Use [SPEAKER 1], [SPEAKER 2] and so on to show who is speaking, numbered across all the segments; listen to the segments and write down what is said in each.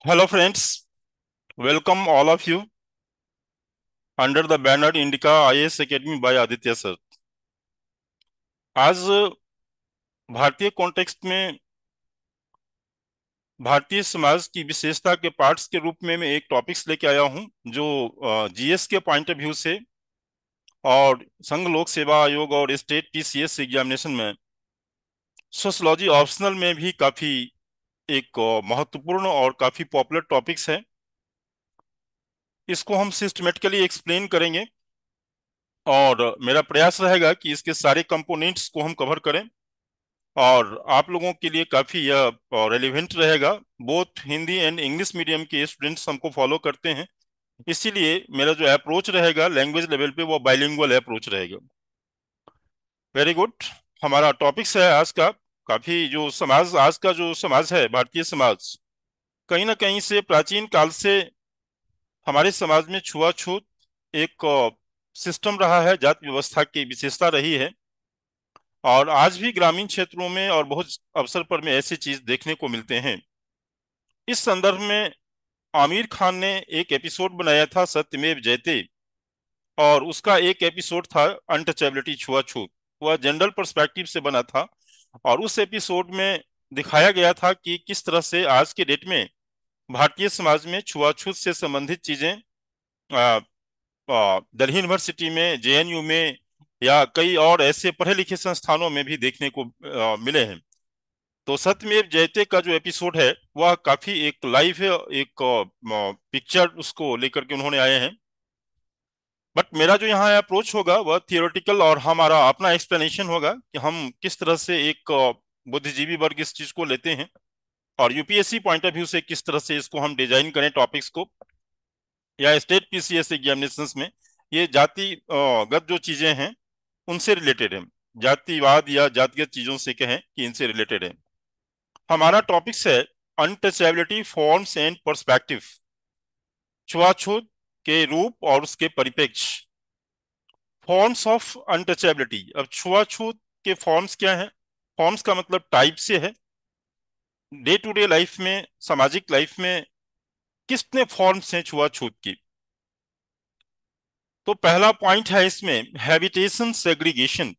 [SPEAKER 1] Hello, friends. Welcome all of you under the banner Indica IAS Academy by Aditya sir. आज भारतीय context में भारतीय समाज की विशेषता के पार्ट्स के रूप में मैं एक टॉपिक्स लेके आया हूं जो जीएस के पॉइंट ऑफ व्यू से और संघ लोक सेवा आयोग और स्टेट टीसीएस एग्जामिनेशन में सोशलॉजी ऑप्शनल में भी काफी एक महत्वपूर्ण और काफी पॉपुलर टॉपिक्स है। इसको हम सिस्टमेटिकली एक्सप्लेन करेंगे और मेरा प्रयास रहेगा कि इसके सारे कंपोनेंट्स को हम कवर करें और आप लोगों के लिए काफी यह रेलिवेंट रहेगा। Both Hindi and English medium के स्टूडेंट्स हमको फॉलो करते हैं, इसीलिए मेरा जो अप्रोच रहेगा लैंग्वेज लेवल पे वो बाइलिंगुअल अप्रोच रहेगा। Very good. हमारा टॉपिक्स है आज का काफी जो समाज, आज का जो समाज है भारतीय समाज, कहीं ना कहीं से प्राचीन काल से हमारे समाज में छुआछूत एक सिस्टम रहा है, जाति व्यवस्था की विशेषता रही है और आज भी ग्रामीण क्षेत्रों में और बहुत अवसर पर में ऐसी चीज देखने को मिलते हैं। इस संदर्भ में आमिर खान ने एक एपिसोड बनाया था सत्यमेव जयते, और उसका एक एपिसोड था अनटचेबिलिटी, छुआछूत। वह जनरल पर्सपेक्टिव से बना था और उस एपिसोड में दिखाया गया था कि किस तरह से आज के डेट में भारतीय समाज में छुआछूत से संबंधित चीजें दिल्ली यूनिवर्सिटी में, जेएनयू में या कई और ऐसे पढ़े लिखे संस्थानों में भी देखने को मिले हैं। तो सत्यमेव जयते का जो एपिसोड है वह काफी एक लाइव है, एक पिक्चर उसको लेकर के उन्होंने आए हैं। बट मेरा जो यहाँ अप्रोच होगा वह थियोरेटिकल और हमारा अपना एक्सप्लेनेशन होगा कि हम किस तरह से एक बुद्धिजीवी वर्ग इस चीज को लेते हैं और यूपीएससी पॉइंट ऑफ व्यू से किस तरह से इसको हम डिजाइन करें टॉपिक्स को, या स्टेट पीसीएस एग्जामिनेशंस में ये जाति गत जो चीजें हैं उनसे रिलेटेड है, जातिवाद या जातिगत चीजों से कहें कि इनसे रिलेटेड है। हमारा टॉपिक्स है अनटचेबिलिटी फॉर्म्स एंड पर्सपेक्टिव, छुआछूत के रूप और उसके परिप्रेक्ष्य। फॉर्म्स ऑफ अनटचेबिलिटी, अब छुआछूत के फॉर्म्स क्या है? फॉर्म्स का मतलब टाइप से है। डे टू डे लाइफ में, सामाजिक लाइफ में कितने फॉर्म्स हैं छुआछूत की? तो पहला पॉइंट है इसमें हैबिटेशन सेग्रीगेशन,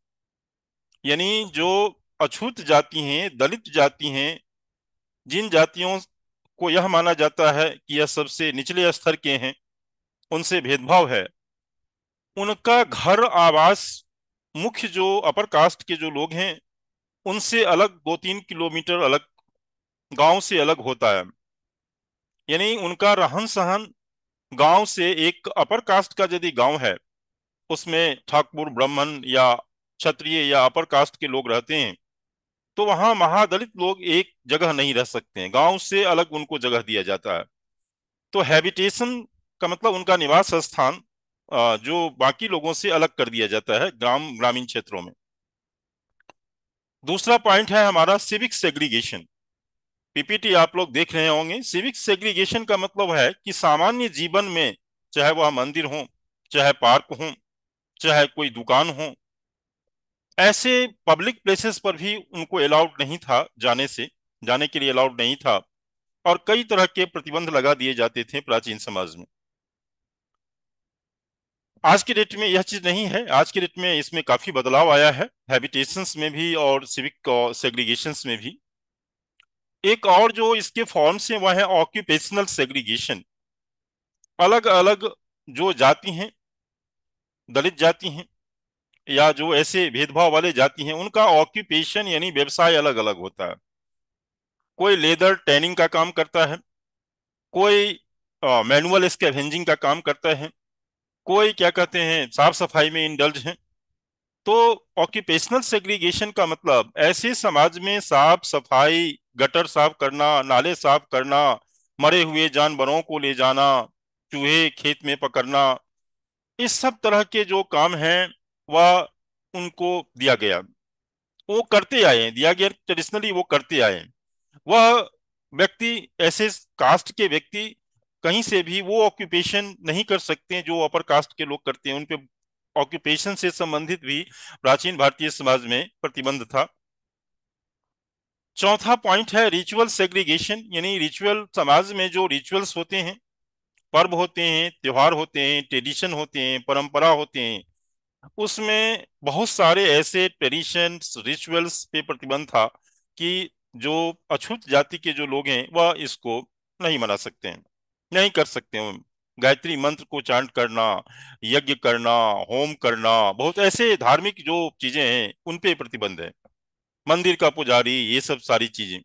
[SPEAKER 1] यानी जो अछूत जाति हैं, दलित जाति हैं, जिन जातियों को यह माना जाता है कि यह सबसे निचले स्तर के हैं, उनसे भेदभाव है, उनका घर आवास मुख्य जो अपर कास्ट के जो लोग हैं उनसे अलग 2-3 किलोमीटर अलग गांव से अलग होता है। यानी उनका रहन सहन गांव से, एक अपर कास्ट का यदि गांव है उसमें ठाकुर, ब्राह्मण या क्षत्रिय या अपर कास्ट के लोग रहते हैं, तो वहां महादलित लोग एक जगह नहीं रह सकते हैं, गांव से अलग उनको जगह दिया जाता है। तो हैबिटेशन का मतलब उनका निवास स्थान जो बाकी लोगों से अलग कर दिया जाता है ग्रामीण क्षेत्रों में। दूसरा पॉइंट है हमारा सिविक सेग्रीगेशन। पीपीटी आप लोग देख रहे होंगे। सिविक सेग्रीगेशन का मतलब है कि सामान्य जीवन में, चाहे वह मंदिर हो, चाहे पार्क हो, चाहे कोई दुकान हो, ऐसे पब्लिक प्लेसेस पर भी उनको अलाउड नहीं था जाने के लिए अलाउड नहीं था और कई तरह के प्रतिबंध लगा दिए जाते थे प्राचीन समाज में। आज के डेट में यह चीज नहीं है। आज के डेट में इसमें काफी बदलाव आया है, हैबिटेशंस में भी और सिविक सेग्रीगेशंस में भी। एक और जो इसके फॉर्म्स हैं वह है ऑक्यूपेशनल सेग्रीगेशन। अलग अलग जो जाति हैं, दलित जाति हैं या जो ऐसे भेदभाव वाले जाति हैं, उनका ऑक्यूपेशन यानी व्यवसाय अलग अलग होता है। कोई लेदर टैनिंग का काम करता है, कोई मैनुअल स्कैवेंजिंग का काम करता है, कोई क्या कहते हैं साफ सफाई में इंडल्ज है। तो ऑक्यूपेशनल सेग्रीगेशन का मतलब ऐसे समाज में साफ सफाई, गटर साफ करना, नाले साफ करना, मरे हुए जानवरों को ले जाना, चूहे खेत में पकड़ना, इस सब तरह के जो काम हैं वह उनको दिया गया, वो करते आए हैं, दिया गया ट्रेडिशनली वो करते आए हैं। वह व्यक्ति, ऐसे कास्ट के व्यक्ति कहीं से भी वो ऑक्यूपेशन नहीं कर सकते हैं जो अपर कास्ट के लोग करते हैं। उनपे ऑक्यूपेशन से संबंधित भी प्राचीन भारतीय समाज में प्रतिबंध था। चौथा पॉइंट है रिचुअल सेग्रीगेशन, यानी रिचुअल, समाज में जो रिचुअल्स होते हैं, पर्व होते हैं, त्योहार होते हैं, ट्रेडिशन होते हैं, परंपरा होते हैं, उसमें बहुत सारे ऐसे ट्रेडिशंस, रिचुअल्स पे प्रतिबंध था कि जो अछूत जाति के जो लोग हैं वह इसको नहीं मना सकते हैं, नहीं कर सकते हैं। गायत्री मंत्र को चांट करना, यज्ञ करना, होम करना, बहुत ऐसे धार्मिक जो चीजें हैं उन पे प्रतिबंध है। मंदिर का पुजारी, ये सब सारी चीजें।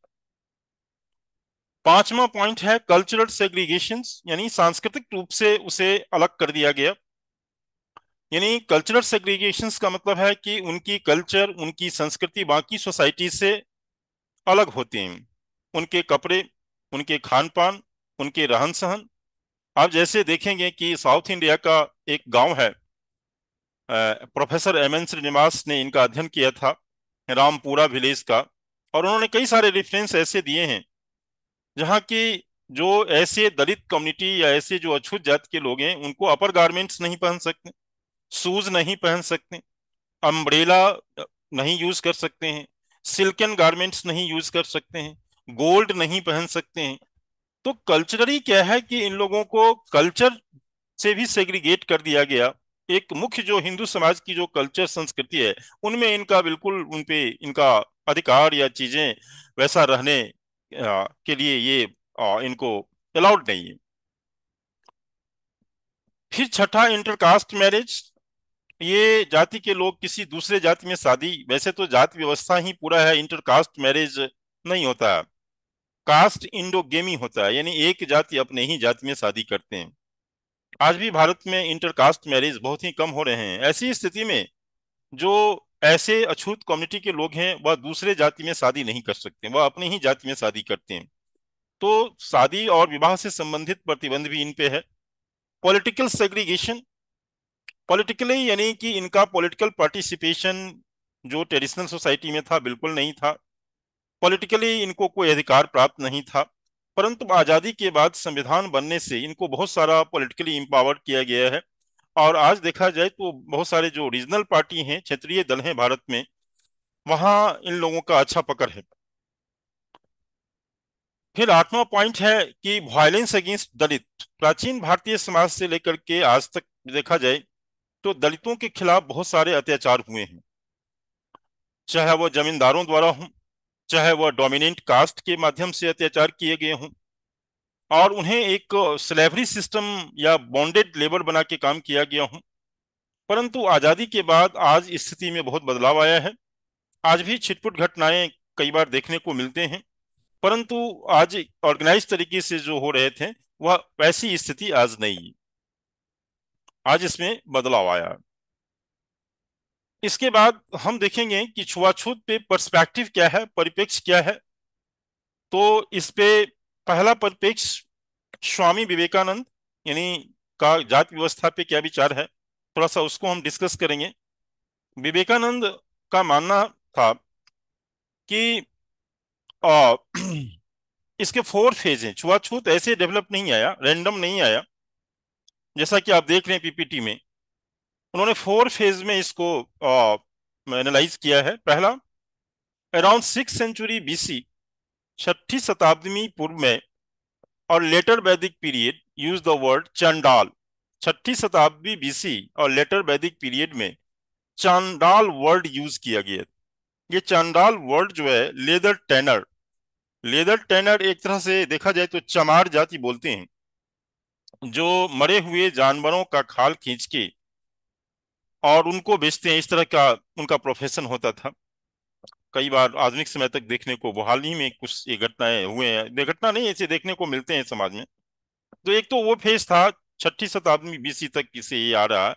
[SPEAKER 1] पांचवा पॉइंट है कल्चरल सेग्रीगेशंस, यानी सांस्कृतिक रूप से उसे अलग कर दिया गया। यानी कल्चरल सेग्रीगेशंस का मतलब है कि उनकी कल्चर, उनकी संस्कृति बाकी सोसाइटी से अलग होती हैं। उनके कपड़े, उनके खान पान, उनके रहन सहन। आप जैसे देखेंगे कि साउथ इंडिया का एक गांव है, प्रोफेसर एम एन श्रीनिवास ने इनका अध्ययन किया था, रामपुरा विलेज का, और उन्होंने कई सारे रेफरेंस ऐसे दिए हैं जहाँ की जो ऐसे दलित कम्युनिटी या ऐसे जो अछूत जाति के लोग हैं उनको अपर गारमेंट्स नहीं पहन सकते, शूज नहीं पहन सकते, अम्ब्रेला नहीं यूज कर सकते हैं, सिल्कन गारमेंट्स नहीं यूज कर सकते हैं, गोल्ड नहीं पहन सकते हैं। तो कल्चरली क्या है कि इन लोगों को कल्चर से भी सेग्रीगेट कर दिया गया। एक मुख्य जो हिंदू समाज की जो कल्चर संस्कृति है उनमें इनका बिल्कुल, उनपे इनका अधिकार या चीजें वैसा रहने के लिए ये इनको अलाउड नहीं है। फिर छठा, इंटरकास्ट मैरिज। ये जाति के लोग किसी दूसरे जाति में शादी, वैसे तो जाति व्यवस्था ही पूरा है, इंटरकास्ट मैरिज नहीं होता है, कास्ट इंडोगेमी होता है, यानी एक जाति अपने ही जाति में शादी करते हैं। आज भी भारत में इंटरकास्ट मैरिज बहुत ही कम हो रहे हैं। ऐसी स्थिति में जो ऐसे अछूत कम्युनिटी के लोग हैं वह दूसरे जाति में शादी नहीं कर सकते, वह अपनी ही जाति में शादी करते हैं। तो शादी और विवाह से संबंधित प्रतिबंध भी इन पे है। पॉलिटिकल सेग्रीगेशन, पॉलिटिकली यानी कि इनका पॉलिटिकल पार्टिसिपेशन जो ट्रेडिशनल सोसाइटी में था बिल्कुल नहीं था। पॉलिटिकली इनको कोई अधिकार प्राप्त नहीं था। परंतु आजादी के बाद संविधान बनने से इनको बहुत सारा पॉलिटिकली इम्पावर्ड किया गया है। और आज देखा जाए तो बहुत सारे जो रीजनल पार्टी हैं, क्षेत्रीय दल हैं भारत में, वहां इन लोगों का अच्छा पकड़ है। फिर आठवां पॉइंट है कि वायलेंस अगेंस्ट दलित। प्राचीन भारतीय समाज से लेकर के आज तक देखा जाए तो दलितों के खिलाफ बहुत सारे अत्याचार हुए हैं, चाहे वह जमींदारों द्वारा हो, चाहे वह डोमिनेंट कास्ट के माध्यम से अत्याचार किए गए हों, और उन्हें एक स्लेवरी सिस्टम या बॉन्डेड लेबर बना के काम किया गया हो। परंतु आजादी के बाद आज स्थिति में बहुत बदलाव आया है। आज भी छिटपुट घटनाएं कई बार देखने को मिलते हैं, परंतु आज ऑर्गेनाइज तरीके से जो हो रहे थे वह वैसी स्थिति आज नहीं है। आज इसमें बदलाव आया है। इसके बाद हम देखेंगे कि छुआछूत पे पर्सपेक्टिव क्या है, परिप्रेक्ष्य क्या है। तो इस पे पहला परिप्रेक्ष्य स्वामी विवेकानंद यानी का जाति व्यवस्था पे क्या विचार है, थोड़ा सा उसको हम डिस्कस करेंगे। विवेकानंद का मानना था कि आ, इसके 4 फेज हैं। छुआछूत ऐसे डेवलप नहीं आया, रैंडम नहीं आया, जैसा कि आप देख रहे हैं पीपीटी में। उन्होंने 4 फेज में इसको एनालाइज किया है। पहला, अराउंड 6th century BC, 6ठी शताब्दी पूर्व में, और लेटर वैदिक पीरियड यूज द वर्ड चंडाल। 6ठी शताब्दी BC और लेटर वैदिक पीरियड में चांडाल वर्ड यूज किया गया। ये चांडाल वर्ड जो है लेदर टैनर, लेदर टैनर एक तरह से देखा जाए तो चमार जाति बोलते हैं, जो मरे हुए जानवरों का खाल खींच के और उनको बेचते हैं, इस तरह का उनका प्रोफेशन होता था। कई बार आधुनिक समय तक देखने को, हाल ही में कुछ ये घटनाएं हुए हैं, घटना नहीं ऐसे देखने को मिलते हैं समाज में। तो एक तो वो फेज था, 6ठी शताब्दी BC तक इसे ये आ रहा है।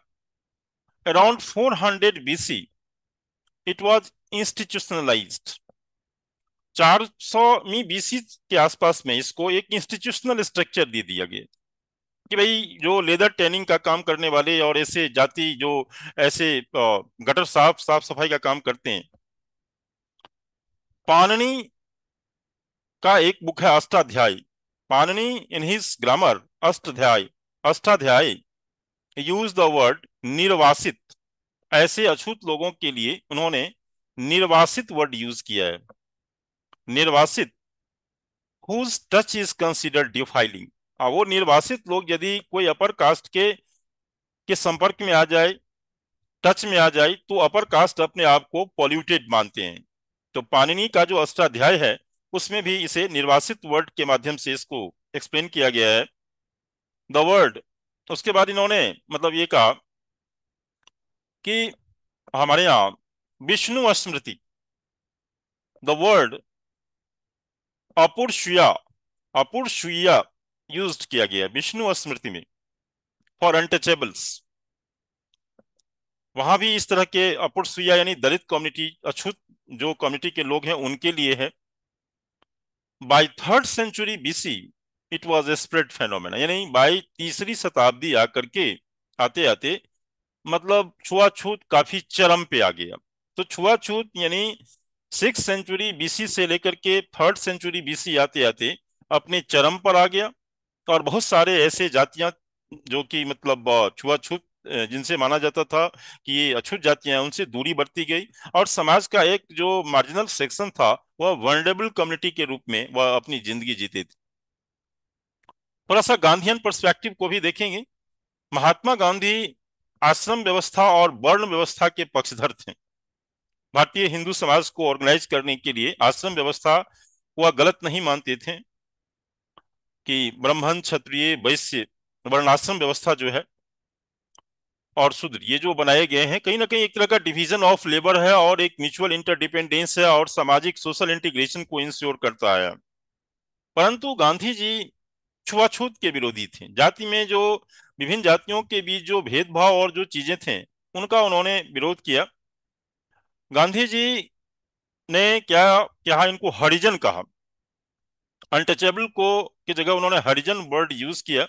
[SPEAKER 1] Around 400 BC it was institutionalised. 400वीं BC के आसपास में इसको एक इंस्टीट्यूशनल स्ट्रक्चर दे दिया गया कि भाई जो लेदर टैनिंग का काम करने वाले और ऐसे जाति जो ऐसे गटर साफ साफ सफाई का काम करते हैं, पाणिनि का एक बुक है Ashtadhyayi. Panini in his grammar Ashtadhyayi, Ashtadhyayi use the word निर्वासित। ऐसे अछूत लोगों के लिए उन्होंने निर्वासित वर्ड यूज किया है। निर्वासित हुज टच इज कंसिडर्ड डिफाइलिंग। वो निर्वासित लोग यदि कोई अपर कास्ट के संपर्क में आ जाए, टच में आ जाए, तो अपर कास्ट अपने आप को पॉल्यूटेड मानते हैं। तो पाणिनि का जो अष्टाध्याय है उसमें भी इसे निर्वासित वर्ड के माध्यम से इसको एक्सप्लेन किया गया है, द वर्ड। उसके बाद इन्होंने मतलब ये कहा कि हमारे यहाँ विष्णु स्मृति, द वर्ड अपुरुषया, अपुरुषया यूज किया गया विष्णु स्मृति में फॉर अनटचेबल्स। वहां भी इस तरह के अपुरुषया यानी दलित कम्युनिटी, अछूत जो कम्युनिटी के लोग हैं उनके लिए है। By third century BC it was a spread phenomena, यानी बाय तीसरी शताब्दी आकर के आते आते मतलब छुआछूत काफी चरम पे आ गया। तो छुआछूत यानी 6 सेंचुरी बीसी से लेकर के 3rd सेंचुरी बीसी आते आते अपने चरम पर आ गया। और बहुत सारे ऐसे जातियां जो कि मतलब छुआछूत जिनसे माना जाता था कि ये अछूत जातियां हैं, उनसे दूरी बढ़ती गई। और समाज का एक जो मार्जिनल सेक्शन था वह वल्नरेबल कम्युनिटी के रूप में वह अपनी जिंदगी जीते थे। थोड़ा सा गांधीयन पर्सपेक्टिव को भी देखेंगे। महात्मा गांधी आश्रम व्यवस्था और वर्ण व्यवस्था के पक्षधर थे। भारतीय हिंदू समाज को ऑर्गेनाइज करने के लिए आश्रम व्यवस्था वह गलत नहीं मानते थे कि ब्राह्मण क्षत्रिय वैश्य वर्णाश्रम व्यवस्था जो है और शूद्र ये जो बनाए गए हैं कहीं ना कहीं एक तरह का डिवीजन ऑफ लेबर है और एक म्यूचुअल इंटरडिपेंडेंस है और सामाजिक सोशल इंटीग्रेशन को इंश्योर करता है। परंतु गांधी जी छुआछूत के विरोधी थे। जाति में जो विभिन्न जातियों के बीच जो भेदभाव और जो चीजें थे उनका उन्होंने विरोध किया। गांधी जी ने क्या क्या इनको हरिजन कहा, अनटचेबल को की जगह उन्होंने हरिजन वर्ड यूज किया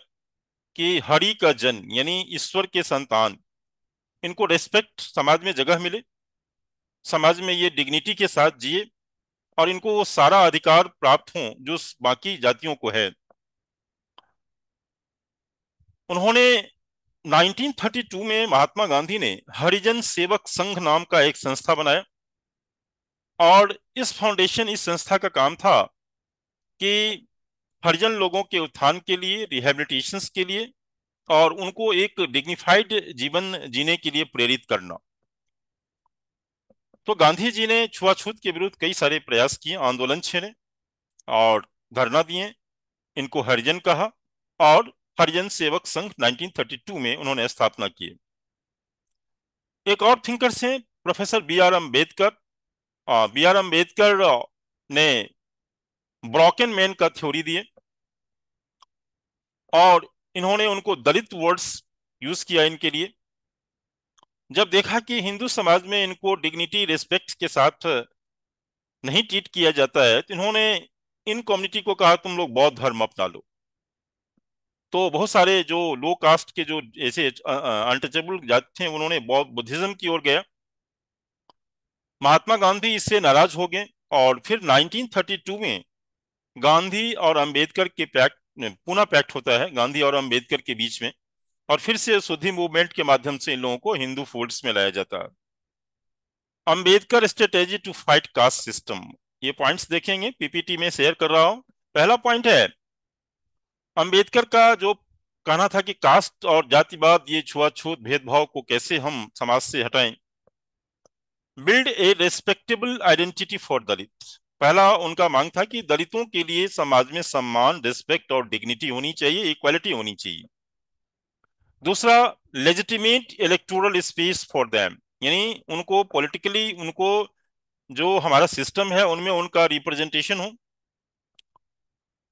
[SPEAKER 1] कि हरि का जन यानी ईश्वर के संतान, इनको रेस्पेक्ट समाज में जगह मिले, समाज में ये डिग्निटी के साथ जिए और इनको वो सारा अधिकार प्राप्त हो जो बाकी जातियों को है। उन्होंने 1932 में महात्मा गांधी ने हरिजन सेवक संघ नाम का एक संस्था बनाया और इस फाउंडेशन, इस संस्था का काम था कि हरिजन लोगों के उत्थान के लिए, रिहेबिलिटेशन के लिए और उनको एक डिग्निफाइड जीवन जीने के लिए प्रेरित करना। तो गांधी जी ने छुआछूत के विरुद्ध कई सारे प्रयास किए, आंदोलन छेड़े और धरना दिए, इनको हरिजन कहा और हरिजन सेवक संघ 1932 में उन्होंने स्थापना की। एक और थिंकर्स हैं professor B R Ambedkar. B R Ambedkar ने ब्रॉकन मैन का थ्योरी दिए और इन्होंने उनको दलित वर्ड्स यूज किया इनके लिए। जब देखा कि हिंदू समाज में इनको डिग्निटी रिस्पेक्ट के साथ नहीं ट्रीट किया जाता है तो इन्होंने इन कम्युनिटी को कहा तुम लोग बौद्ध धर्म अपना लो। तो बहुत सारे जो लो कास्ट के जो ऐसे अनटचेबल जाति थे उन्होंने बौद्ध बुद्धिज्म की ओर गया। महात्मा गांधी इससे नाराज हो गए और फिर 1932 में गांधी और अंबेडकर के पैक्ट, पुनः पैक्ट होता है गांधी और अंबेडकर के बीच में और फिर से शुद्धि मूवमेंट के माध्यम से इन लोगों को हिंदू फोल्ड्स में लाया जाता है। Ambedkar strategy to fight caste system, ये पॉइंट्स देखेंगे, पीपीटी में शेयर कर रहा हूं। पहला पॉइंट है अंबेडकर का जो कहना था कि कास्ट और जातिवाद, ये छुआछूत भेदभाव को कैसे हम समाज से हटाएं। Build a respectable identity for Dalit, पहला उनका मांग था कि दलितों के लिए समाज में सम्मान, रिस्पेक्ट और डिग्निटी होनी चाहिए, इक्वालिटी होनी चाहिए। दूसरा, legitimate electoral space for them, यानी उनको पॉलिटिकली, उनको जो हमारा सिस्टम है उनमें उनका रिप्रेजेंटेशन हो,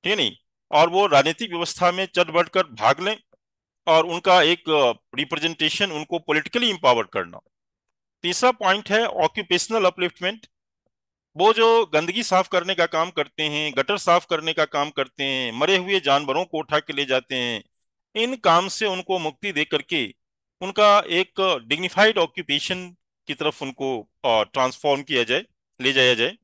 [SPEAKER 1] ठीक है नहीं, और वो राजनीतिक व्यवस्था में चढ़ बढ़कर भाग लें और उनका एक रिप्रेजेंटेशन, उनको पॉलिटिकली इंपावर करना। तीसरा पॉइंट है ऑक्यूपेशनल अपलिफ्टमेंट, वो जो गंदगी साफ करने का काम करते हैं, गटर साफ करने का काम करते हैं, मरे हुए जानवरों को उठा के ले जाते हैं, इन काम से उनको मुक्ति दे करके उनका एक डिग्निफाइड ऑक्यूपेशन की तरफ उनको ट्रांसफॉर्म किया जाए, ले जाया जाए।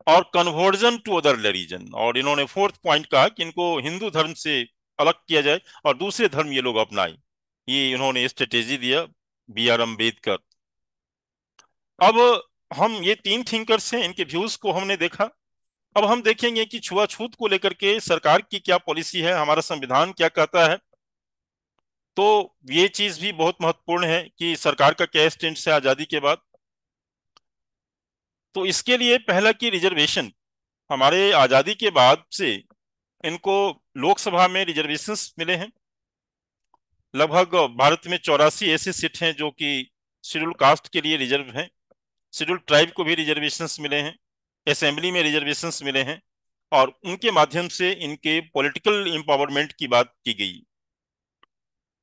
[SPEAKER 1] और कन्वर्जन टू अदर रिलीजन, और इन्होंने फोर्थ पॉइंट कहा कि इनको हिंदू धर्म से अलग किया जाए और दूसरे धर्म ये लोग अपनाएं। ये इन्होंने स्ट्रेटेजी दिया बी आर अम्बेडकर। अब हम ये तीन थिंकर्स हैं, इनके व्यूज को हमने देखा। अब हम देखेंगे कि छुआछूत को लेकर के सरकार की क्या पॉलिसी है, हमारा संविधान क्या कहता है। तो ये चीज भी बहुत महत्वपूर्ण है कि सरकार का क्या स्टैंड है आजादी के बाद। तो इसके लिए पहला कि रिजर्वेशन, हमारे आजादी के बाद से इनको लोकसभा में रिजर्वेशंस मिले हैं। लगभग भारत में 84 ऐसे सीट हैं जो कि शेड्यूल कास्ट के लिए रिजर्व हैं। शेड्यूल ट्राइब को भी रिजर्वेशंस मिले हैं, असेंबली में रिजर्वेशंस मिले हैं, और उनके माध्यम से इनके पॉलिटिकल एम्पावरमेंट की बात की गई।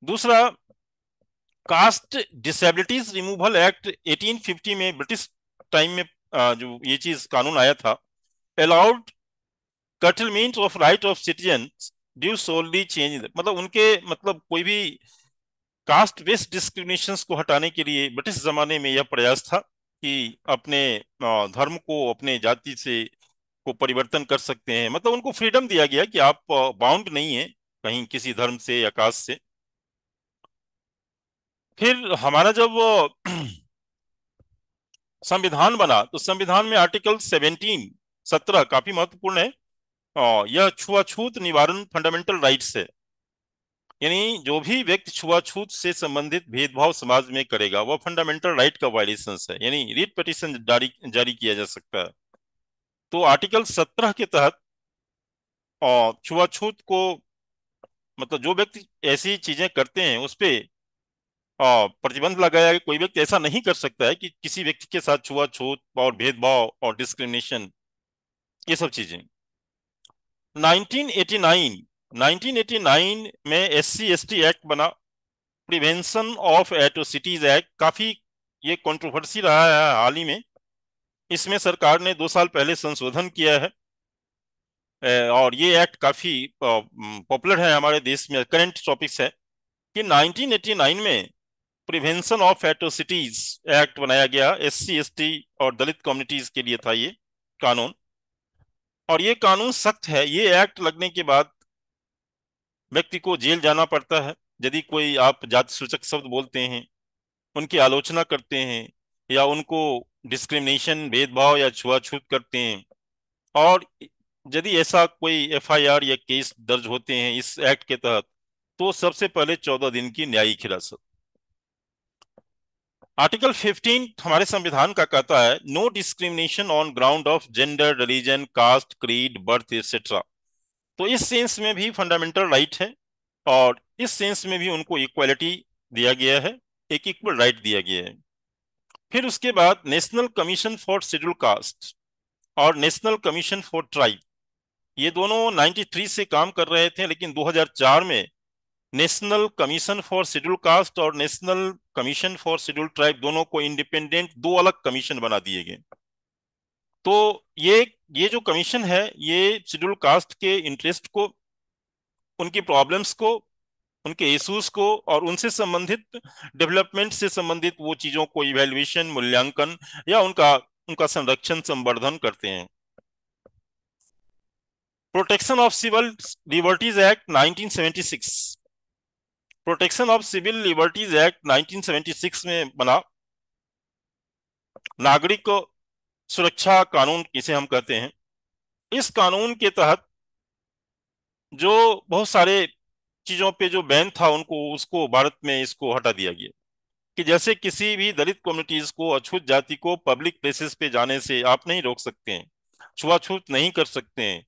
[SPEAKER 1] दूसरा, कास्ट डिसेबिलिटीज रिमूवल एक्ट 1850 में ब्रिटिश टाइम में जो ये चीज कानून आया था, allowed curtailment of right of citizen due solely change, मतलब उनके मतलब कोई भी कास्ट बेस्ड डिस्क्रिमिनेशंस को हटाने के लिए ब्रिटिश जमाने में यह प्रयास था कि अपने धर्म को, अपने जाति से को परिवर्तन कर सकते हैं। मतलब उनको फ्रीडम दिया गया कि आप बाउंड नहीं है कहीं किसी धर्म से या कास्ट से। फिर हमारा जब संविधान बना तो संविधान में आर्टिकल 17 काफी महत्वपूर्ण है। यह छुआछूत निवारण फंडामेंटल राइट्स है, यानी जो भी व्यक्ति छुआछूत से संबंधित भेदभाव समाज में करेगा वह फंडामेंटल राइट का वायलेशन है, यानी रीट पिटीशन जारी जारी किया जा सकता है। तो आर्टिकल 17 के तहत छुआछूत को, मतलब जो व्यक्ति ऐसी चीजें करते हैं उस पे प्रतिबंध लगाया है। कोई व्यक्ति ऐसा नहीं कर सकता है कि किसी व्यक्ति के साथ छुआछूत और भेदभाव और डिस्क्रिमिनेशन, ये सब चीजें। 1989 1989 में SC/ST एक्ट बना, प्रिवेंशन ऑफ एट्रोसिटीज एक्ट। काफी ये कंट्रोवर्सी रहा है हाल ही में। इसमें सरकार ने 2 साल पहले संशोधन किया है। और ये एक्ट काफी पॉपुलर है हमारे देश में। करंट टॉपिक्स है कि 1989 में प्रिवेंशन ऑफ एट्रोसिटीज एक्ट बनाया गया। SC/ST और दलित कम्युनिटीज के लिए था ये कानून, और ये कानून सख्त है। ये एक्ट लगने के बाद व्यक्ति को जेल जाना पड़ता है यदि कोई आप जाति सूचक शब्द बोलते हैं, उनकी आलोचना करते हैं, या उनको डिस्क्रिमिनेशन, भेदभाव या छुआछूत करते हैं। और यदि ऐसा कोई FIR या केस दर्ज होते हैं इस एक्ट के तहत, तो सबसे पहले 14 दिन की न्यायिक हिरासत। आर्टिकल 15 हमारे संविधान का कहता है no discrimination on ground of gender, religion, caste, creed, birth etcetera. तो इस सेंस में भी फंडामेंटल राइट है, और इस सेंस में भी उनको इक्वालिटी दिया गया है, एक इक्वल राइट दिया गया है। फिर उसके बाद national commission for schedule caste और नेशनल कमीशन फॉर ट्राइब, ये दोनों 93 से काम कर रहे थे, लेकिन 2004 में national commission for schedule caste और national commission for schedule tribe दोनों को इंडिपेंडेंट दो अलग कमीशन बना दिए गए। तो ये जो कमीशन है ये शेड्यूल कास्ट के इंटरेस्ट को, उनकी प्रॉब्लम्स को, उनके इश्यूज को और उनसे संबंधित डेवलपमेंट से संबंधित वो चीजों को इवैल्यूएशन, मूल्यांकन या उनका उनका संरक्षण, संवर्धन करते हैं। Protection of civil liberties act 1976, protection of civil liberties act 1976 में बना। नागरिक सुरक्षा कानून इसे हम कहते हैं। इस कानून के तहत जो बहुत सारे चीजों पे जो बैन था उनको, उसको भारत में इसको हटा दिया गया कि जैसे किसी भी दलित कम्युनिटीज को, अछूत जाति को पब्लिक प्लेसेस पे जाने से आप नहीं रोक सकते हैं, छुआछूत नहीं कर सकते हैं।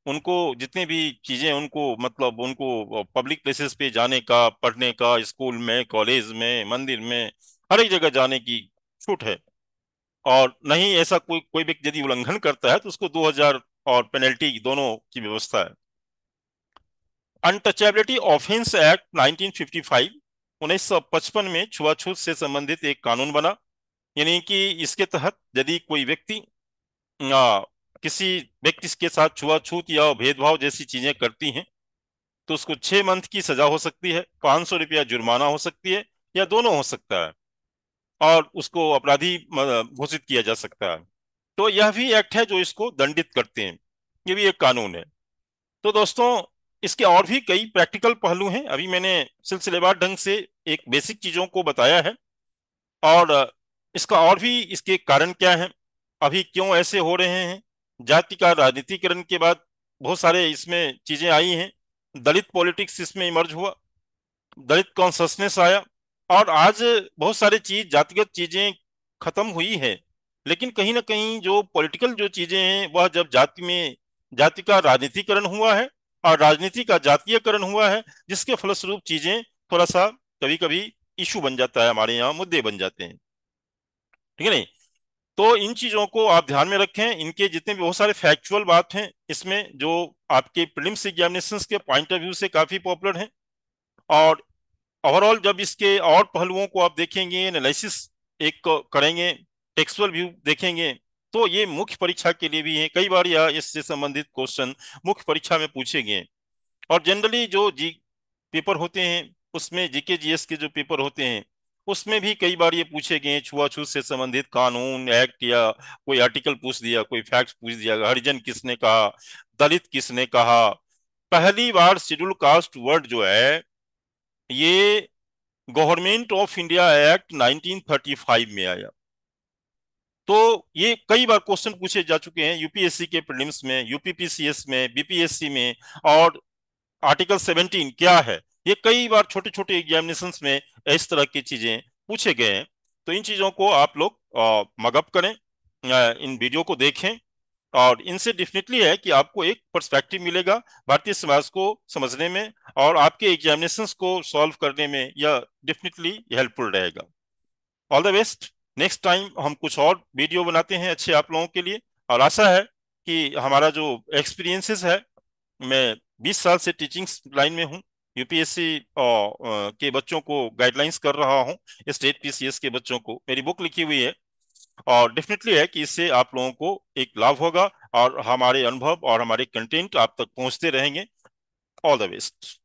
[SPEAKER 1] उनको जितने भी चीजें, उनको मतलब उनको पब्लिक प्लेसेस पे जाने का, पढ़ने का, स्कूल में, कॉलेज में, मंदिर में, हर एक जगह जाने की छूट है। और नहीं ऐसा कोई कोई व्यक्ति यदि उल्लंघन करता है तो उसको 2000 और पेनल्टी दोनों की व्यवस्था है। अनटचेबिलिटी ऑफेंस एक्ट 1955, 1955 में छुआछूत से संबंधित एक कानून बना, यानी कि इसके तहत यदि कोई व्यक्ति आ, किसी व्यक्ति के साथ छुआछूत या भेदभाव जैसी चीजें करती हैं तो उसको 6 मंथ की सजा हो सकती है, 500 रुपया जुर्माना हो सकती है, या दोनों हो सकता है, और उसको अपराधी घोषित किया जा सकता है। तो यह भी एक्ट है जो इसको दंडित करते हैं। ये भी एक कानून है। तो दोस्तों, इसके और भी कई प्रैक्टिकल पहलू हैं। अभी मैंने सिलसिलेवार ढंग से एक बेसिक चीजों को बताया है, और इसका और भी इसके कारण क्या है, अभी क्यों ऐसे हो रहे हैं। जाति का राजनीतिकरण के बाद बहुत सारे इसमें चीजें आई हैं। दलित पॉलिटिक्स इसमें इमर्ज हुआ, दलित कॉन्शसनेस आया, और आज बहुत सारी चीज जातिगत चीजें खत्म हुई है। लेकिन कहीं ना कहीं जो पॉलिटिकल जो चीजें हैं वह जब जाति में जाति का राजनीतिकरण हुआ है और राजनीति का जातीयकरण हुआ है, जिसके फलस्वरूप चीजें थोड़ा सा कभी कभी इशू बन जाता है, हमारे यहाँ मुद्दे बन जाते हैं। ठीक है नहीं। तो इन चीजों को आप ध्यान में रखें, इनके जितने भी बहुत सारे फैक्चुअल बात हैं इसमें जो आपके प्रीलिम्स एग्जामिनेशंस के पॉइंट ऑफ व्यू से काफी पॉपुलर हैं। और ओवरऑल जब इसके और पहलुओं को आप देखेंगे, एनालिसिस एक करेंगे, टेक्सुअल व्यू देखेंगे, तो ये मुख्य परीक्षा के लिए भी है। कई बार यह इससे संबंधित क्वेश्चन मुख्य परीक्षा में पूछे गए हैं। और जनरली जो जी पेपर होते हैं उसमें, जीके जीएस के जो पेपर होते हैं उसमें भी कई बार ये पूछे गए हैं, छुआछूत से संबंधित कानून एक्ट, या कोई आर्टिकल पूछ दिया, कोई फैक्ट पूछ दिया, हरिजन किसने कहा, दलित किसने कहा। पहली बार शेड्यूल कास्ट वर्ड जो है ये गवर्नमेंट ऑफ इंडिया एक्ट 1935 में आया। तो ये कई बार क्वेश्चन पूछे जा चुके हैं यूपीएससी के प्रीलिम्स में, यूपीपीसीएस में, बीपीएससी में। और आर्टिकल 17 क्या है, ये कई बार छोटे छोटे एग्जामिनेशंस में इस तरह की चीजें पूछे गए हैं। तो इन चीजों को आप लोग मगअप करें, इन वीडियो को देखें, और इनसे डेफिनेटली है कि आपको एक पर्सपेक्टिव मिलेगा भारतीय समाज को समझने में, और आपके एग्जामिनेशंस को सॉल्व करने में यह डेफिनेटली हेल्पफुल रहेगा। All the best. Next time हम कुछ और वीडियो बनाते हैं अच्छे आप लोगों के लिए। और आशा है कि हमारा जो एक्सपीरियंसेस है, मैं 20 साल से टीचिंग लाइन में हूँ, यूपीएससी के बच्चों को गाइडलाइंस कर रहा हूँ, स्टेट पीसीएस के बच्चों को मेरी बुक लिखी हुई है। और डेफिनेटली है कि इससे आप लोगों को एक लाभ होगा और हमारे अनुभव और हमारे कंटेंट आप तक पहुंचते रहेंगे। All the best.